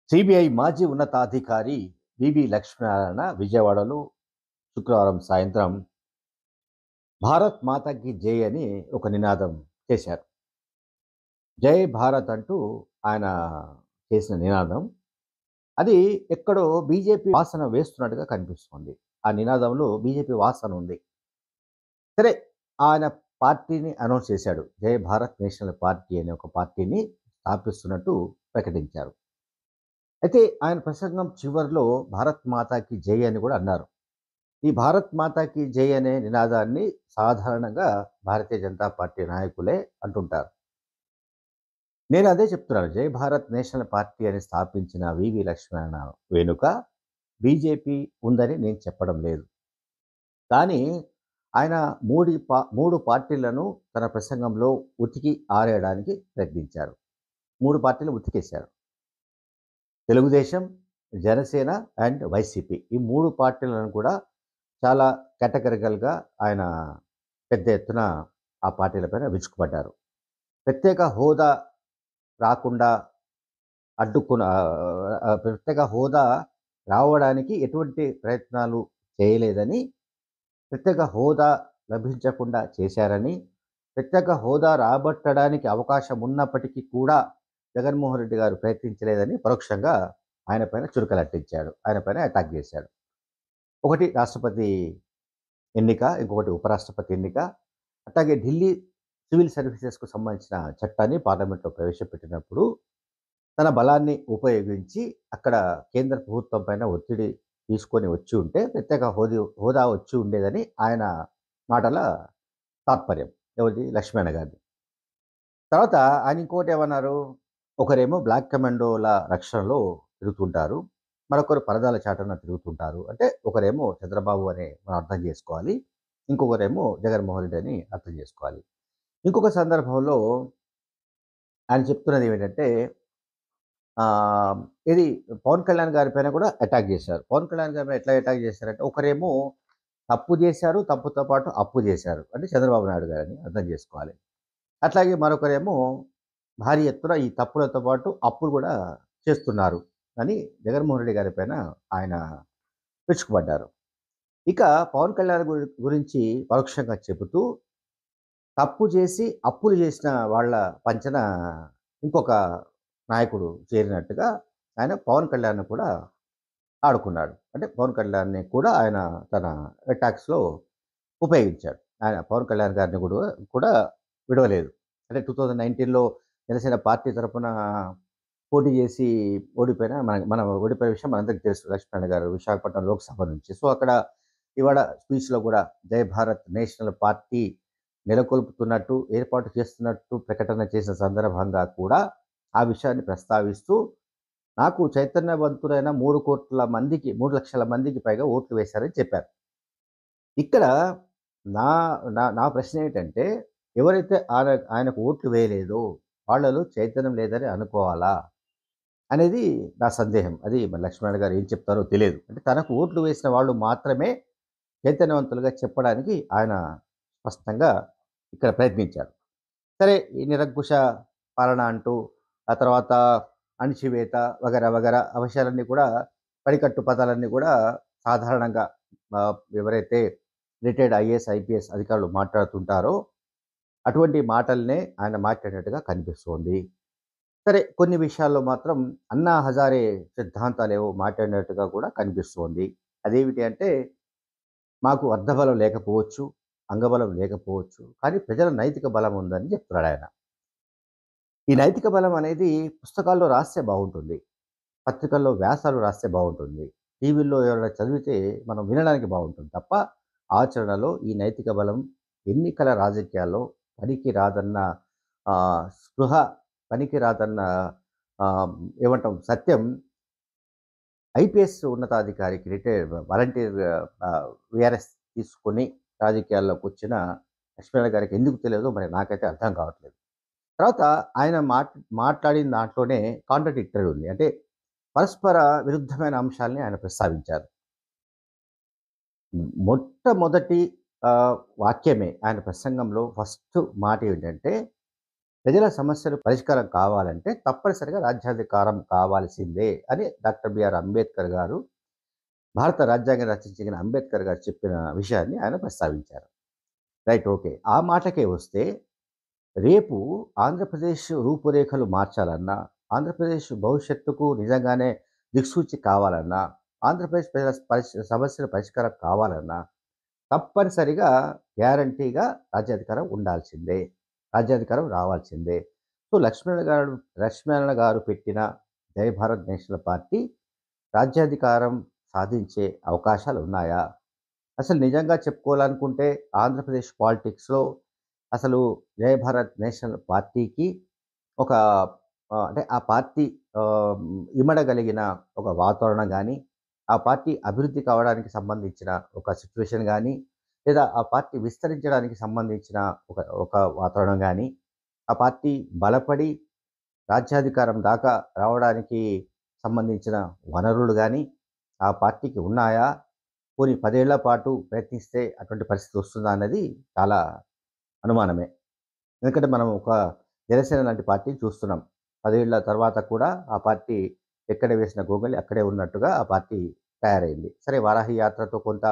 CBI మాజీ ఉన్నతాధికారి వివి లక్ష్మీనారాయణ విజయవాడలో శుక్రవారం సాయంత్రం భారత్ మాతాకి జై అని ఒక నినాదం చేశారు. జై భారత్ అంటూ ఆయన చేసిన నినాదం అది ఎక్కడో బీజేపీ వాసన వేస్తున్నట్టుగా కనిపిస్తుంది. ఆ నినాదంలో బీజేపీ వాసన ఉంది. సరే, ఆయన పార్టీని అనౌన్స్ చేశాడు. జై భారత్ నేషనల్ పార్టీ అనే ఒక పార్టీని స్థాపిస్తున్నట్టు ప్రకటించారు. అయితే ఆయన ప్రసంగం చివరిలో భారత్ మాతాకి జై అని కూడా అన్నారు. ఈ భారత్ మాతాకి జై అనే నినాదాన్ని సాధారణంగా భారతీయ జనతా పార్టీ నాయకులే అంటుంటారు. నేను అదే చెప్తున్నాను. జై భారత్ నేషనల్ పార్టీ అని స్థాపించిన వివి లక్ష్మణ వెనుక బీజేపీ ఉందని నేను చెప్పడం లేదు. కానీ ఆయన మూడు పార్టీలను తన ప్రసంగంలో ఉతికి ఆరేయడానికి ప్రయత్నించారు. 3 పార్టీలు ఉతికేశారు. Telugu Desam, Janasena and YCP. ఈ 3 పార్టీలను కూడా చాలా కేటగరికల్‌గా ఆయన పెద్ద ఎత్తున ఆ పార్టీలపైన విరుచుకుపడ్డారు. ప్రత్యేక హోదా రాకుండా ప్రత్యేక హోదా రావడానికి ఎటువంటి ప్రయత్నాలు చేయలేదని, ప్రత్యేక హోదా లభించకుండా చేశారని, ప్రత్యేక హోదా రాబట్టడానికి అవకాశం ఉన్నప్పటికీ కూడా జగన్మోహన్ రెడ్డి గారు ప్రయత్నించలేదని పరోక్షంగా ఆయన పైన చురకలంటించాడు. ఆయన పైన అటాక్ చేశాడు. ఒకటి రాష్ట్రపతి ఎన్నిక, ఇంకొకటి ఉపరాష్ట్రపతి ఎన్నిక. అట్లాగే ఢిల్లీ సివిల్ సర్వీసెస్‌కు సంబంధించిన చట్టాన్ని పార్లమెంట్‌లో ప్రవేశపెట్టినప్పుడు తన బలాన్ని ఉపయోగించి అక్కడ కేంద్ర ప్రభుత్వం పైన ఒత్తిడి తీసుకొని వచ్చి ఉంటే ప్రత్యేక హోదా వచ్చి ఉండేదని ఆయన మాటల తాత్పర్యం. ఎవరిది? లక్ష్మణ గారిది. తర్వాత ఆయన ఇంకోటేమన్నారు, ఒకరేమో బ్లాక్ కమాండోల రక్షణలో తిరుగుతుంటారు. మరొకరు పరదాల చాటున తిరుగుతుంటారు. అంటే ఒకరేమో చంద్రబాబు అని మనం అర్థం చేసుకోవాలి. ఇంకొకరేమో జగన్మోహన్ రెడ్డి అని అర్థం చేసుకోవాలి. ఇంకొక సందర్భంలో ఆయన చెప్తున్నది ఏమిటంటే ఇది పవన్ కళ్యాణ్ గారి పైన కూడా అటాక్ చేశారు. పవన్ కళ్యాణ్ గారి పైన ఎట్లా అటాక్ చేశారంటే ఒకరేమో తప్పు చేశారు, తప్పుతో పాటు అప్పు చేశారు. అంటే చంద్రబాబు నాయుడు గారని అర్థం చేసుకోవాలి. అట్లాగే మరొకరేమో భారీ ఎత్తున ఈ తప్పులతో పాటు అప్పులు కూడా చేస్తున్నారు అని జగన్మోహన్ రెడ్డి గారి పైన ఆయన విరుచుకుపడ్డారు. ఇక పవన్ కళ్యాణ్ గురించి పరోక్షంగా చెబుతూ తప్పు చేసి అప్పులు చేసిన వాళ్ళ పంచన ఇంకొక నాయకుడు చేరినట్టుగా ఆయన పవన్ కళ్యాణ్‌ని కూడా ఆడుకున్నాడు. అంటే పవన్ కళ్యాణ్‌ని కూడా ఆయన తన అటాక్స్‌లో ఉపయోగించాడు. ఆయన పవన్ కళ్యాణ్ గారిని కూడా విడవలేదు. అంటే 2019లో జనసేన పార్టీ తరపున పోటీ చేసి ఓడిపోయిన మన ఓడిపోయిన విషయం మనందరికీ తెలుసు. లక్ష్మీనారాయణ గారు విశాఖపట్నం లోక్సభ నుంచి. సో, అక్కడ ఇవాళ స్పీచ్‌లో కూడా జై భారత్ నేషనల్ పార్టీ నెలకొల్పుతున్నట్టు, ఏర్పాటు చేస్తున్నట్టు ప్రకటన చేసిన సందర్భంగా కూడా ఆ విషయాన్ని ప్రస్తావిస్తూ, నాకు చైతన్యవంతులైన 3,00,000 మందికి పైగా ఓట్లు వేశారని చెప్పారు. ఇక్కడ నా నా నా ప్రశ్న ఏంటంటే, ఎవరైతే ఆయనకు ఓట్లు వేయలేదో వాళ్ళలో చైతన్యం లేదని అనుకోవాలా? అనేది నా సందేహం. అది మరి లక్ష్మణ్ గారు ఏం చెప్తారో తెలియదు. అంటే తనకు ఓట్లు వేసిన వాళ్ళు మాత్రమే చైతన్యవంతులుగా చెప్పడానికి ఆయన స్పష్టంగా ఇక్కడ ప్రయత్నించారు. సరే, ఈ నిరంకుశ పాలన అంటూ, ఆ తర్వాత అణిచివేత వగైరా విషయాలన్నీ కూడా పడికట్టు పదాలన్నీ కూడా సాధారణంగా ఎవరైతే రిటైర్డ్ ఐఏఎస్, ఐపీఎస్ అధికారులు మాట్లాడుతుంటారో అటువంటి మాటలనే ఆయన మాట్లాడినట్టుగా కనిపిస్తోంది. సరే, కొన్ని విషయాల్లో మాత్రం అన్నా హజారే సిద్ధాంతాలేవో మాట్లాడినట్టుగా కూడా కనిపిస్తోంది. అదేమిటి అంటే, మాకు అర్థబలం లేకపోవచ్చు, అంగబలం లేకపోవచ్చు, కానీ ప్రజల నైతిక బలం ఉందని చెప్తున్నాడాయన. ఈ నైతిక బలం అనేది పుస్తకాల్లో రాస్తే బావుంటుంది. పత్రికల్లో వ్యాసాలు రాస్తే బావుంటుంది. టీవీల్లో ఎవరైనా చదివితే మనం వినడానికి బావుంటుంది తప్ప, ఆచరణలో ఈ నైతిక బలం ఎన్నికల రాజకీయాల్లో పనికి రాదన్న స్పృహ, పనికి రాదన్న ఏమంటాం సత్యం ఐపీఎస్ ఉన్నతాధికారికి వాలంటీర్ వీఆర్ఎస్ తీసుకొని రాజకీయాల్లోకొచ్చిన లక్ష్మీనారాయణ గారికి ఎందుకు తెలియదో మరి నాకైతే అర్థం కావట్లేదు. తర్వాత ఆయన మాట్లాడిన దాంట్లోనే కాంట్రడిక్టరీ ఉంది. అంటే పరస్పర విరుద్ధమైన అంశాల్ని ఆయన ప్రస్తావించారు. మొట్టమొదటి వాక్యమే ఆయన ప్రసంగంలో ఫస్ట్ మాట ఏంటంటే, ప్రజల సమస్యలు పరిష్కారం కావాలంటే తప్పనిసరిగా రాజ్యాధికారం కావాల్సిందే అని డాక్టర్ బిఆర్ అంబేద్కర్ గారు, భారత రాజ్యాంగం రచించిన అంబేద్కర్ గారు చెప్పిన విషయాన్ని ఆయన ప్రస్తావించారు. రైట్. ఓకే. ఆ మాటకే వస్తే రేపు ఆంధ్రప్రదేశ్ రూపురేఖలు మార్చాలన్నా, ఆంధ్రప్రదేశ్ భవిష్యత్తుకు నిజంగానే దిక్సూచి కావాలన్నా, ఆంధ్రప్రదేశ్ ప్రజల సమస్యల పరిష్కారం కావాలన్నా తప్పనిసరిగా గ్యారంటీగా రాజ్యాధికారం ఉండాల్సిందే. రాజ్యాధికారం రావాల్సిందే. సో, లక్ష్మీనారాయణ గారు పెట్టిన జై భారత్ నేషనల్ పార్టీ రాజ్యాధికారం సాధించే అవకాశాలున్నాయా? అసలు నిజంగా చెప్పుకోవాలనుకుంటే ఆంధ్రప్రదేశ్ పాలిటిక్స్‌లో అసలు జై భారత్ నేషనల్ పార్టీకి ఒక అంటే ఆ పార్టీ ఇమడగలిగిన ఒక వాతావరణం గానీ, ఆ పార్టీ అభివృద్ధి కావడానికి సంబంధించిన ఒక సిట్యుయేషన్ గానీ, లేదా ఆ పార్టీ విస్తరించడానికి సంబంధించిన ఒక ఒక వాతావరణం గానీ, ఆ పార్టీ బలపడి రాజ్యాధికారం దాకా రావడానికి సంబంధించిన వనరులు గానీ, ఆ పార్టీకి ఉన్నాయా? పోనీ 10 ఏళ్ల పాటు ప్రయత్నిస్తే అటువంటి పరిస్థితి వస్తుందా అన్నది చాలా అనుమానమే. ఎందుకంటే మనం ఒక జనసేన లాంటి పార్టీని చూస్తున్నాం. 10 ఏళ్ల తర్వాత కూడా ఆ పార్టీ ఎక్కడ వేసిన గొంగళి అక్కడే ఉన్నట్టుగా ఆ పార్టీ తయారైంది. సరే, వారాహి యాత్రతో కొంత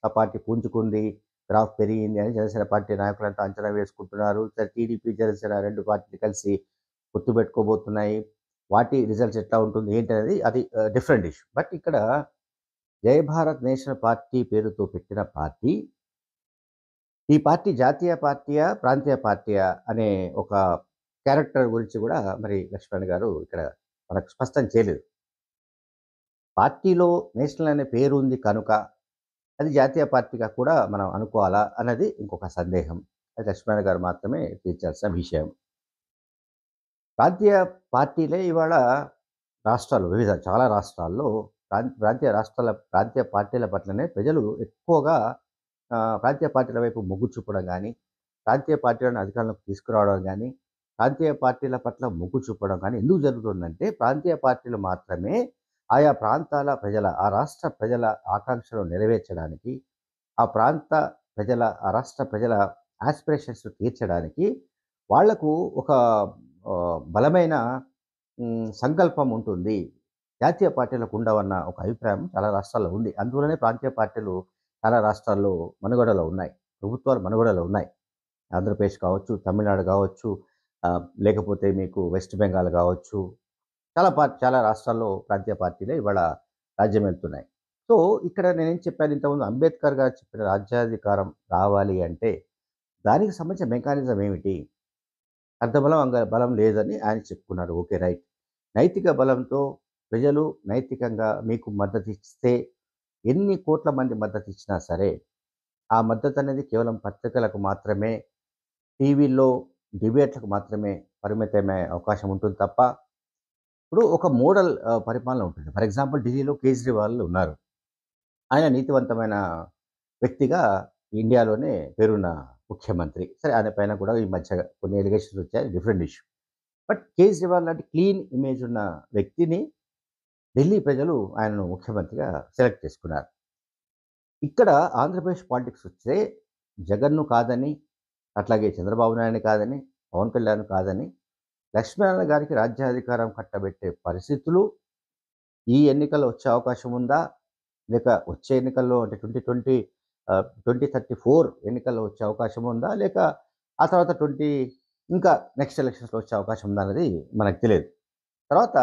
ఆ పార్టీ పుంజుకుంది, గ్రాఫ్ పెరిగింది అని జనసేన పార్టీ నాయకులంతా అంచనా వేసుకుంటున్నారు. సరే, టీడీపీ, జనసేన 2 పార్టీలు కలిసి పొత్తు పెట్టుకోబోతున్నాయి. వాటి రిజల్ట్స్ ఎట్లా ఉంటుంది ఏంటనేది అది డిఫరెంట్ ఇష్యూ. బట్ ఇక్కడ జై భారత్ నేషనల్ పార్టీ పేరుతో పెట్టిన పార్టీ, ఈ పార్టీ జాతీయ పార్టీయా? ప్రాంతీయ పార్టీయా? అనే ఒక క్యారెక్టర్ గురించి గూడా మరి లక్ష్మణ్ గారు ఇక్కడ మనకు స్పష్టం చేయలేదు. పార్టీలో నేషనల్ అనే పేరుంది కనుక, అది జాతీయ పార్టీగా కూడా మనం అనుకోవాలా అన్నది ఇంకొక సందేహం. అది లక్ష్మణ్ గారు మాత్రమే తీర్చాల్సిన విషయం. ప్రాంతీయ పార్టీలే ఇవాళ వివిధ చాలా రాష్ట్రాల్లో ప్రాంతీయ పార్టీల పట్లనే ప్రజలు ఎక్కువగా ప్రాంతీయ పార్టీల వైపు మొగ్గు చూపడం గానీ, ప్రాంతీయ పార్టీలను అధికారంలోకి తీసుకురావడం గానీ, ప్రాంతీయ పార్టీల పట్ల మొగ్గు చూపడం గానీ ఎందుకు జరుగుతుందంటే, ప్రాంతీయ పార్టీలు మాత్రమే ఆయా ప్రాంతాల ప్రజల, ఆ రాష్ట్ర ప్రజల ఆకాంక్షలు నెరవేర్చడానికి, ఆ ప్రాంత ప్రజల, ఆ రాష్ట్ర ప్రజల యాస్పిరేషన్స్ తీర్చడానికి వాళ్లకు ఒక బలమైన సంకల్పం ఉంటుంది. జాతీయ పార్టీలకు ఉండవన్న ఒక అభిప్రాయం చాలా రాష్ట్రాల్లో ఉంది. అందువల్లనే ప్రాంతీయ పార్టీలు చాలా రాష్ట్రాల్లో మనుగడలో ఉన్నాయి. ప్రభుత్వాలు మనుగడలో ఉన్నాయి. ఆంధ్రప్రదేశ్ కావచ్చు, తమిళనాడు కావచ్చు, లేకపోతే మీకు వెస్ట్ బెంగాల్ కావచ్చు, చాలా రాష్ట్రాల్లో ప్రాంతీయ పార్టీలే ఇవాళ రాజ్యం వెళ్తున్నాయి. సో, ఇక్కడ నేనేం చెప్పాను ఇంతకుముందు, అంబేద్కర్ గారు చెప్పిన రాజ్యాధికారం రావాలి అంటే దానికి సంబంధించిన మెకానిజం ఏమిటి? అర్ధబలం, అంగబలం లేదని ఆయన చెప్పుకున్నారు. Okay, right. నైతిక బలంతో ప్రజలు నైతికంగా మీకు మద్దతిస్తే, ఎన్ని కోట్ల మంది మద్దతిచ్చినా సరే, ఆ మద్దతనేది కేవలం పత్రికలకు మాత్రమే, టీవీల్లో డిబేట్లకు మాత్రమే పరిమితమయ్యే అవకాశం ఉంటుంది తప్ప, ఇప్పుడు ఒక మోడల్ పరిపాలన ఉంటుంది. ఫర్ ఎగ్జాంపుల్ ఢిల్లీలో కేజ్రీవాల్ ఉన్నారు. ఆయన నీతివంతమైన వ్యక్తిగా ఇండియాలోనే పేరున్న ముఖ్యమంత్రి. సరే, ఆయన పైన కూడా ఈ మధ్య కొన్ని ఎలిగేషన్స్ వచ్చాయి, డిఫరెంట్ ఇష్యూ. బట్ కేజ్రీవాల్ లాంటి క్లీన్ ఇమేజ్ ఉన్న వ్యక్తిని ఢిల్లీ ప్రజలు ఆయనను ముఖ్యమంత్రిగా సెలెక్ట్ చేసుకున్నారు. ఇక్కడ ఆంధ్రప్రదేశ్ పాలిటిక్స్ వస్తే జగన్‌ను కాదని, అట్లాగే చంద్రబాబు నాయుడుని కాదని, పవన్ కళ్యాణ్ కాదని, లక్ష్మీనారాయణ గారికి రాజ్యాధికారం కట్టబెట్టే పరిస్థితులు ఈ ఎన్నికల్లో వచ్చే అవకాశం ఉందా? లేక వచ్చే ఎన్నికల్లో అంటే 2034 ఎన్నికల్లో వచ్చే అవకాశం ఉందా? లేక ఆ తర్వాత ఇంకా నెక్స్ట్ ఎలక్షన్స్‌లో వచ్చే అవకాశం ఉందా అనేది మనకు తెలియదు. తర్వాత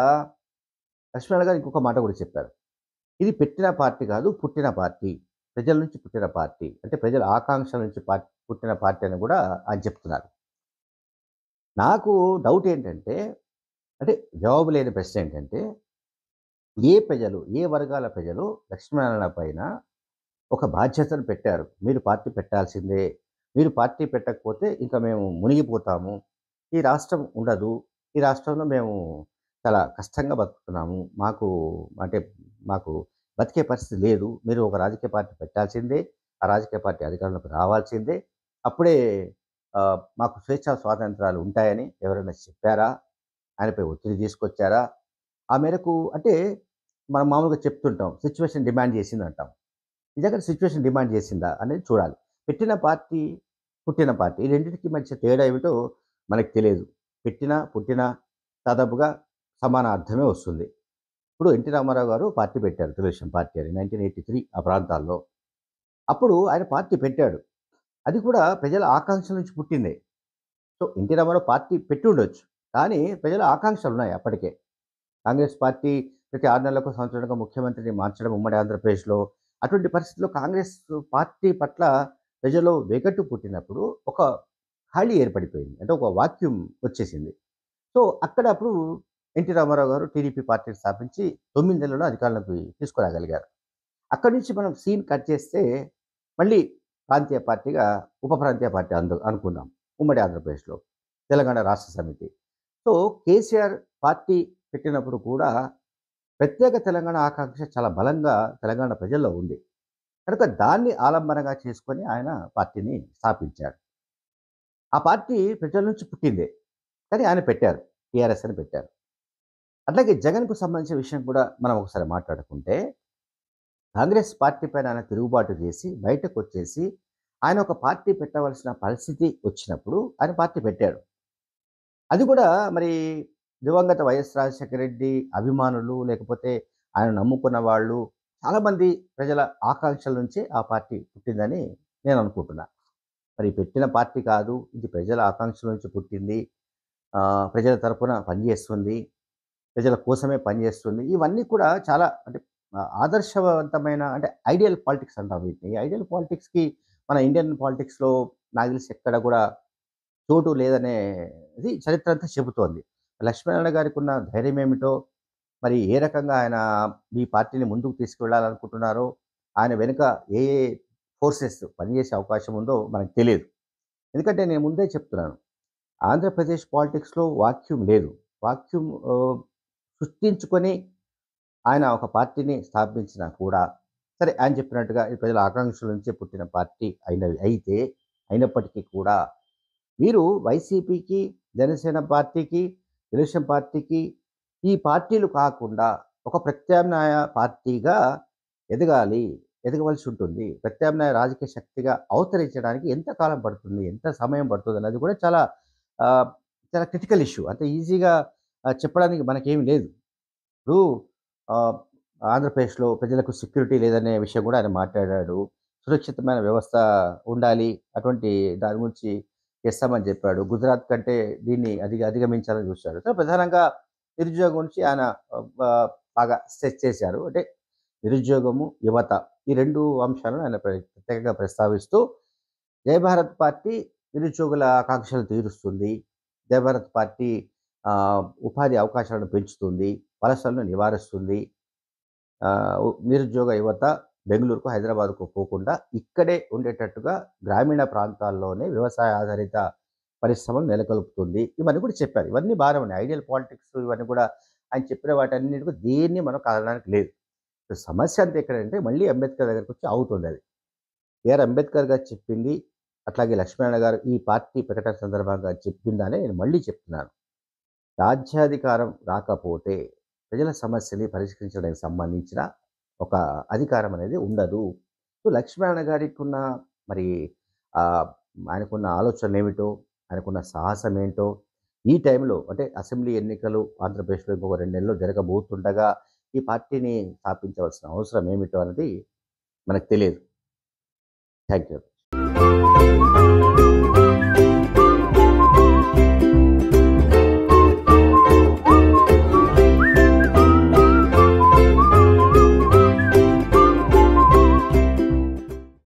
లక్ష్మీనారాయణ గారు ఇంకొక మాట కూడా చెప్పారు. ఇది పెట్టిన పార్టీ కాదు, పుట్టిన పార్టీ. ప్రజల నుంచి పుట్టిన పార్టీ. అంటే ప్రజల ఆకాంక్షల నుంచి పుట్టిన పార్టీ అని కూడా ఆయన చెప్తున్నారు. నాకు డౌట్ ఏంటంటే, అంటే జవాబు లేని ప్రశ్న ఏంటంటే, ఏ వర్గాల ప్రజలు లక్ష్మీనారాయణ పైన ఒక బాధ్యతను పెట్టారు. మీరు పార్టీ పెట్టాల్సిందే. మీరు పార్టీ పెట్టకపోతే ఇంకా మేము మునిగిపోతాము. ఈ రాష్ట్రం ఉండదు. ఈ రాష్ట్రంలో మేము చాలా కష్టంగా బతుకుతున్నాము. మాకు బతికే పరిస్థితి లేదు. మీరు ఒక రాజకీయ పార్టీ పెట్టాల్సిందే. ఆ రాజకీయ పార్టీ అధికారంలోకి రావాల్సిందే. అప్పుడే మాకు స్వేచ్ఛా స్వాతంత్రాలు ఉంటాయని ఎవరైనా చెప్పారా? ఆయనపై ఒత్తిడి తీసుకొచ్చారా? ఆ మేరకు అంటే మనం మామూలుగా చెప్తుంటాం, సిట్యుయేషన్ డిమాండ్ చేసిందంటాం. నిజంగా సిట్యుయేషన్ డిమాండ్ చేసిందా అనేది చూడాలి. పెట్టిన పార్టీ, పుట్టిన పార్టీ ఈ రెండిటికి మధ్య తేడా ఏమిటో మనకు తెలియదు. పెట్టినా, పుట్టినా దాదాపుగా సమాన అర్థమే వస్తుంది. ఇప్పుడు ఎన్టీ రామారావు గారు పార్టీ పెట్టారు. తెలుగుదేశం పార్టీ అని 1983 ఆ ప్రాంతాల్లో. అప్పుడు ఆయన పార్టీ పెట్టాడు. అది కూడా ప్రజల ఆకాంక్షల నుంచి పుట్టిందే. సో, ఎన్టీ రామారావు పార్టీ పెట్టి ఉండొచ్చు. కానీ ప్రజల ఆకాంక్షలున్నాయి అప్పటికే. కాంగ్రెస్ పార్టీ ప్రతి 6 నెలలకు, సంవత్సరానికో ముఖ్యమంత్రిని మార్చడం ఉమ్మడి ఆంధ్రప్రదేశ్‌లో. అటువంటి పరిస్థితిలో కాంగ్రెస్ పార్టీ పట్ల ప్రజల్లో వెగటు పుట్టినప్పుడు ఒక ఖాళీ ఏర్పడిపోయింది. అంటే ఒక వాక్యూమ్ వచ్చేసింది. సో, అక్కడ అప్పుడు ఎన్టీ రామారావు గారు టీడీపీ పార్టీని స్థాపించి 9 నెలల్లో అధికారంలోకి తీసుకురాగలిగారు. అక్కడి నుంచి మనం సీన్ కట్ చేస్తే మళ్ళీ ప్రాంతీయ పార్టీగా ఉప ప్రాంతీయ పార్టీ అనుకుందాం. ఉమ్మడి ఆంధ్రప్రదేశ్‌లో. తెలంగాణ రాష్ట్ర సమితి. సో, కేసీఆర్ పార్టీ పెట్టినప్పుడు కూడా ప్రత్యేక తెలంగాణ ఆకాంక్ష చాలా బలంగా తెలంగాణ ప్రజల్లో ఉంది. కనుక దాన్ని ఆలంబనగా చేసుకొని ఆయన పార్టీని స్థాపించారు. ఆ పార్టీ ప్రజల నుంచి పుట్టిందే. కానీ ఆయన పెట్టారు. టీఆర్ఎస్ అని పెట్టారు. అట్లాగే జగన్‌కు సంబంధించిన విషయం కూడా మనం ఒకసారి మాట్లాడుకుంటే, కాంగ్రెస్ పార్టీ పైన ఆయన తిరుగుబాటు చేసి బయటకొచ్చేసి, ఆయన ఒక పార్టీ పెట్టవలసిన పరిస్థితి వచ్చినప్పుడు ఆయన పార్టీ పెట్టాడు. అది కూడా మరి దివంగత వైఎస్ రాజశేఖర రెడ్డి అభిమానులు లేకపోతే ఆయన నమ్ముకున్న వాళ్ళు చాలామంది ప్రజల ఆకాంక్షల నుంచే ఆ పార్టీ పుట్టిందని నేను అనుకుంటున్నా. మరి పెట్టిన పార్టీ కాదు. ఇది ప్రజల ఆకాంక్షల నుంచి పుట్టింది. ప్రజల తరపున పనిచేస్తుంది. ప్రజల కోసమే పనిచేస్తుంది. ఇవన్నీ కూడా చాలా అంటే ఆదర్శవంతమైన అంటే ఐడియల్ పాలిటిక్స్ అంటాం వీటిని. ఐడియల్ పాలిటిక్స్‌కి మన ఇండియన్ పాలిటిక్స్‌లో నాకు తెలిసి ఎక్కడ కూడా చోటు లేదనేది చరిత్ర అంతా చెబుతోంది. లక్ష్మీనారాయణ గారికున్న ధైర్యం ఏమిటో, మరి ఏ రకంగా ఆయన ఈ పార్టీని ముందుకు తీసుకెళ్లాలనుకుంటున్నారో, ఆయన వెనుక ఏ ఏ ఫోర్సెస్ పనిచేసే అవకాశం ఉందో మనకు తెలీదు. ఎందుకంటే నేను ముందే చెప్తున్నాను. ఆంధ్రప్రదేశ్ పాలిటిక్స్‌లో వాక్యూమ్ లేదు. వాక్యూమ్ సృష్టించుకొని ఆయన ఒక పార్టీని స్థాపించినా కూడా, సరే ఆయన చెప్పినట్టుగా ఇది ప్రజల ఆకాంక్షల నుంచే పుట్టిన పార్టీ అయినప్పటికీ కూడా వీరు వైసీపీకి, జనసేన పార్టీకి, తెలుగుదేశం పార్టీకి ఈ పార్టీలు కాకుండా ఒక ప్రత్యామ్నాయ పార్టీగా ఎదగాలి. ఎదగవలసి ఉంటుంది. ప్రత్యామ్నాయ రాజకీయ శక్తిగా అవతరించడానికి ఎంత కాలం పడుతుంది? ఎంత సమయం పడుతుందన్నది కూడా ఆహ్, చాలా క్రిటికల్ ఇష్యూ. అంత ఈజీగా చెప్పడానికి మనకేమి లేదు. ఇప్పుడు ఆహ్, ఆంధ్రప్రదేశ్‌లో ప్రజలకు సెక్యూరిటీ లేదనే విషయం కూడా ఆయన మాట్లాడాడు. సురక్షితమైన వ్యవస్థ ఉండాలి. అటువంటి దాని గురించి చేస్తామని చెప్పాడు. గుజరాత్ కంటే దీన్ని అధిగమించాలని చూశాడు. సో, ప్రధానంగా నిరుద్యోగం గురించి ఆయన బాగా స్ట్రెస్ చేశారు. అంటే నిరుద్యోగము, యువత ఈ 2 అంశాలను ఆయన ప్రత్యేకంగా ప్రస్తావిస్తూ జయభారత్ పార్టీ నిరుద్యోగుల ఆకాంక్షలు తీరుస్తుంది. జయభారత్ పార్టీ ఉపాధి అవకాశాలను పెంచుతుంది. వలసలను నివారిస్తుంది. నిరుద్యోగ యువత బెంగుళూరుకు, హైదరాబాద్‌కు పోకుండా ఇక్కడే ఉండేటట్టుగా గ్రామీణ ప్రాంతాల్లోనే వ్యవసాయ ఆధారిత పరిశ్రమలు నెలకొల్పుతుంది. ఇవన్నీ కూడా చెప్పారు. ఇవన్నీ బాగానే ఉన్నాయి. ఐడియల్ పాలిటిక్స్ ఇవన్నీ కూడా ఆయన చెప్పిన వాటన్నిటికి దేన్ని మనం కాదనడానికి లేదు. సమస్య అంతా ఎక్కడంటే మళ్ళీ అంబేద్కర్ దగ్గరికొచ్చి ఆగుతుందది. బిఆర్ అంబేద్కర్ గారు చెప్పింది, అట్లాగే లక్ష్మీనారాయణ గారు ఈ పార్టీ ప్రకటన సందర్భంగా చెప్పిందనే నేను మళ్ళీ చెప్తున్నాను. రాజ్యాధికారం రాకపోతే ప్రజల సమస్యని పరిష్కరించడానికి సంబంధించిన ఒక అధికారం అనేది ఉండదు. సో, లక్ష్మీనారాయణ గారికున్న మరి ఆహ్, ఆయనకున్న ఆలోచనలేమిటో, ఆయనకున్న సాహసమేంటో, ఈ టైంలో అంటే అసెంబ్లీ ఎన్నికలు ఆంధ్రప్రదేశ్‌లో ఇంకొక 2 నెలల్లో జరగబోతుండగా ఈ పార్టీని స్థాపించవలసిన అవసరం ఏమిటో అనేది మనకు తెలియదు. Thank you.